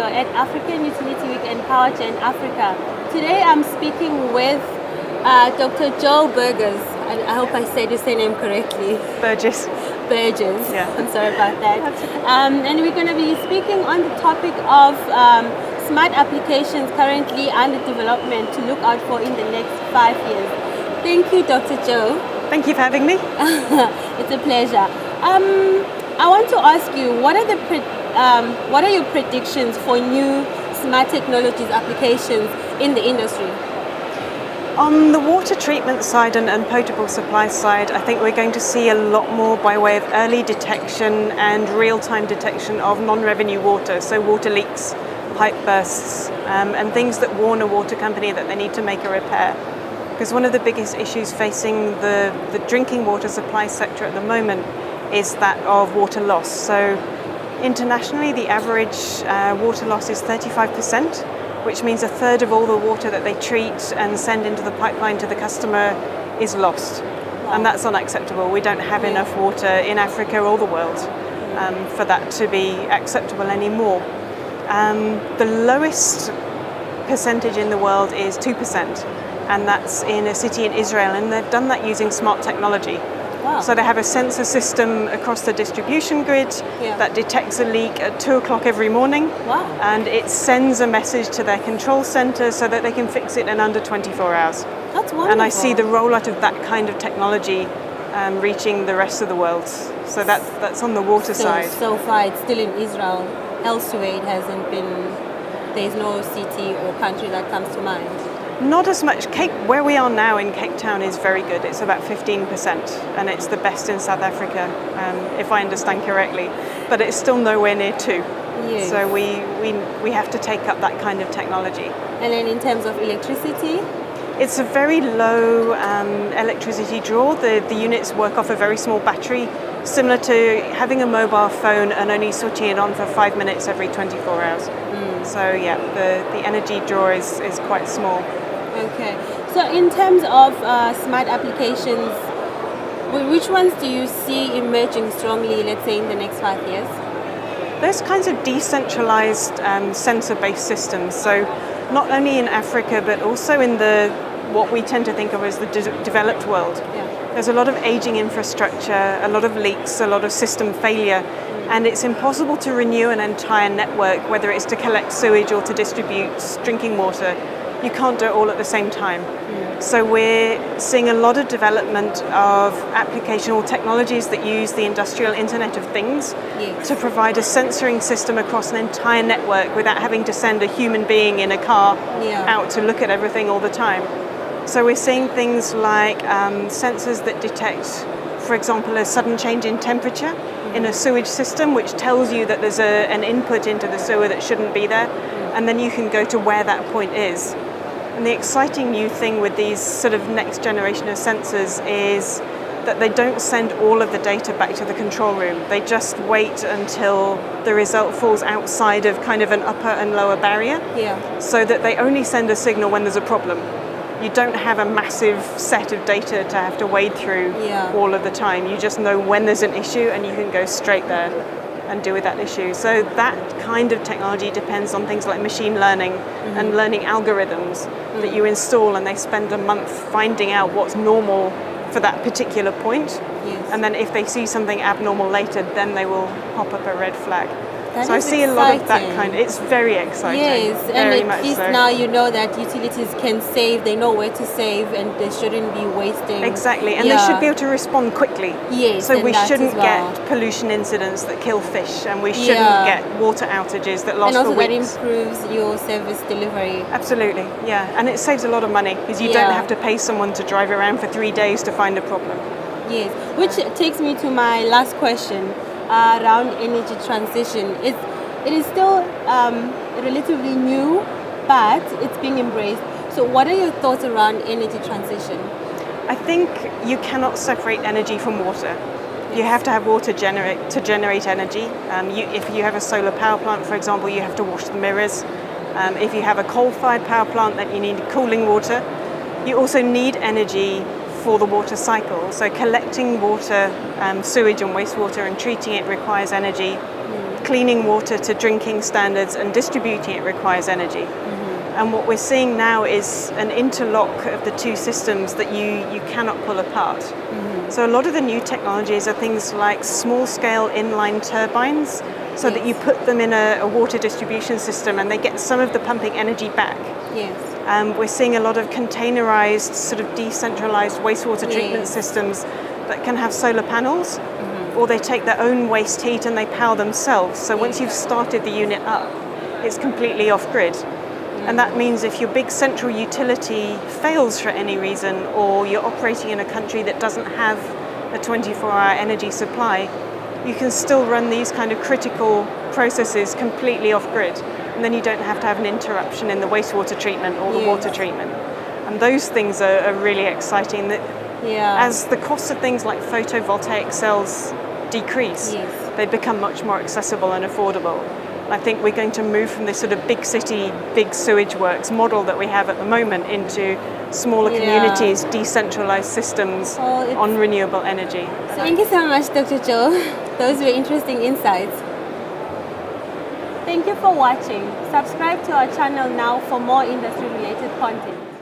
you're at African Utility Week and PowerGen Africa. Today I'm speaking with Dr. Joe Burgess. I hope I said your name correctly. Burgess. Burgess. Yeah. I'm sorry about that. That's okay. And we're going to be speaking on the topic of smart applications currently under development to look out for in the next 5 years. Thank you, Dr. Joe. Thank you for having me. It's a pleasure. I want to ask you, what are your predictions for new smart technologies applications in the industry? On the water treatment side and potable supply side, I think we're going to see a lot more by way of early detection and real-time detection of non-revenue water, so water leaks, pipe bursts, and things that warn a water company that they need to make a repair. Because one of the biggest issues facing the drinking water supply sector at the moment is that of water loss. So internationally, the average water loss is 35%, which means a third of all the water that they treat and send into the pipeline to the customer is lost. Wow. And that's unacceptable. We don't have enough water in Africa or the world for that to be acceptable anymore. The lowest percentage in the world is 2%, and that's in a city in Israel, and they've done that using smart technology. Wow. So they have a sensor system across the distribution grid that detects a leak at 2 o'clock every morning. Wow. And it sends a message to their control center so that they can fix it in under 24 hours. That's wonderful. And I see the rollout of that kind of technology reaching the rest of the world. So that's on the water side. So far it's still in Israel. Elsewhere it hasn't been, there's no city or country that comes to mind. Not as much. Where we are now in Cape Town is very good. It's about 15%, and it's the best in South Africa, if I understand correctly. But it's still nowhere near 2. Yes. So we have to take up that kind of technology. And then in terms of electricity? It's a very low electricity draw. The units work off a very small battery, similar to having a mobile phone and only switching it on for 5 minutes every 24 hours. So yeah, the energy draw is quite small. Okay. So in terms of smart applications, which ones do you see emerging strongly, let's say, in the next 5 years? Those kinds of decentralized sensor-based systems. So not only in Africa, but also in what we tend to think of as the developed world. Yeah. There's a lot of aging infrastructure, a lot of leaks, a lot of system failure, and it's impossible to renew an entire network, whether it's to collect sewage or to distribute drinking water. You can't do it all at the same time. So we're seeing a lot of development of applicational technologies that use the industrial Internet of Things to provide a sensoring system across an entire network without having to send a human being in a car out to look at everything all the time. So we're seeing things like sensors that detect, for example, a sudden change in temperature in a sewage system, which tells you that there's an input into the sewer that shouldn't be there, and then you can go to where that point is. And the exciting new thing with these sort of next generation of sensors is that they don't send all of the data back to the control room. They just wait until the result falls outside of kind of an upper and lower barrier, so that they only send a signal when there's a problem. You don't have a massive set of data to have to wade through all of the time. You just know when there's an issue and you can go straight there and deal with that issue. So that kind of technology depends on things like machine learning and learning algorithms that you install, and they spend a month finding out what's normal for that particular point. And then if they see something abnormal later, then they will pop up a red flag. That so I see exciting. A lot of that kind. It's very exciting. Yes, very and at least so. Now you know that utilities can save, they know where to save, and they shouldn't be wasting. Exactly, and they should be able to respond quickly. Yes, so we shouldn't well. get pollution incidents that kill fish, and we shouldn't get water outages that last for weeks. And also that improves your service delivery. Absolutely, yeah, and it saves a lot of money because you don't have to pay someone to drive around for 3 days to find a problem. Yes, which takes me to my last question around energy transition. It is still relatively new, but it's being embraced. So what are your thoughts around energy transition? I think you cannot separate energy from water. You have to have water to generate energy. If you have a solar power plant, for example, you have to wash the mirrors. If you have a coal-fired power plant, then you need cooling water. You also need energy for the water cycle. So collecting water, sewage and wastewater, and treating it requires energy. cleaning water to drinking standards and distributing it requires energy. And what we're seeing now is an interlock of the two systems that you cannot pull apart. So a lot of the new technologies are things like small-scale inline turbines, so that you put them in a water distribution system and they get some of the pumping energy back. Yes. We're seeing a lot of containerized, sort of decentralized wastewater treatment systems that can have solar panels, or they take their own waste heat and they power themselves. So once you've started the unit up, it's completely off-grid. And that means if your big central utility fails for any reason, or you're operating in a country that doesn't have a 24-hour energy supply, you can still run these kind of critical processes completely off-grid. And then you don't have to have an interruption in the wastewater treatment or the water treatment. And those things are really exciting. As the costs of things like photovoltaic cells decrease, they become much more accessible and affordable. I think we're going to move from this sort of big city, big sewage works model that we have at the moment into smaller communities, decentralized systems on renewable energy. So thank you so much, Dr. Joe. Those were interesting insights. Thank you for watching. Subscribe to our channel now for more industry-related content.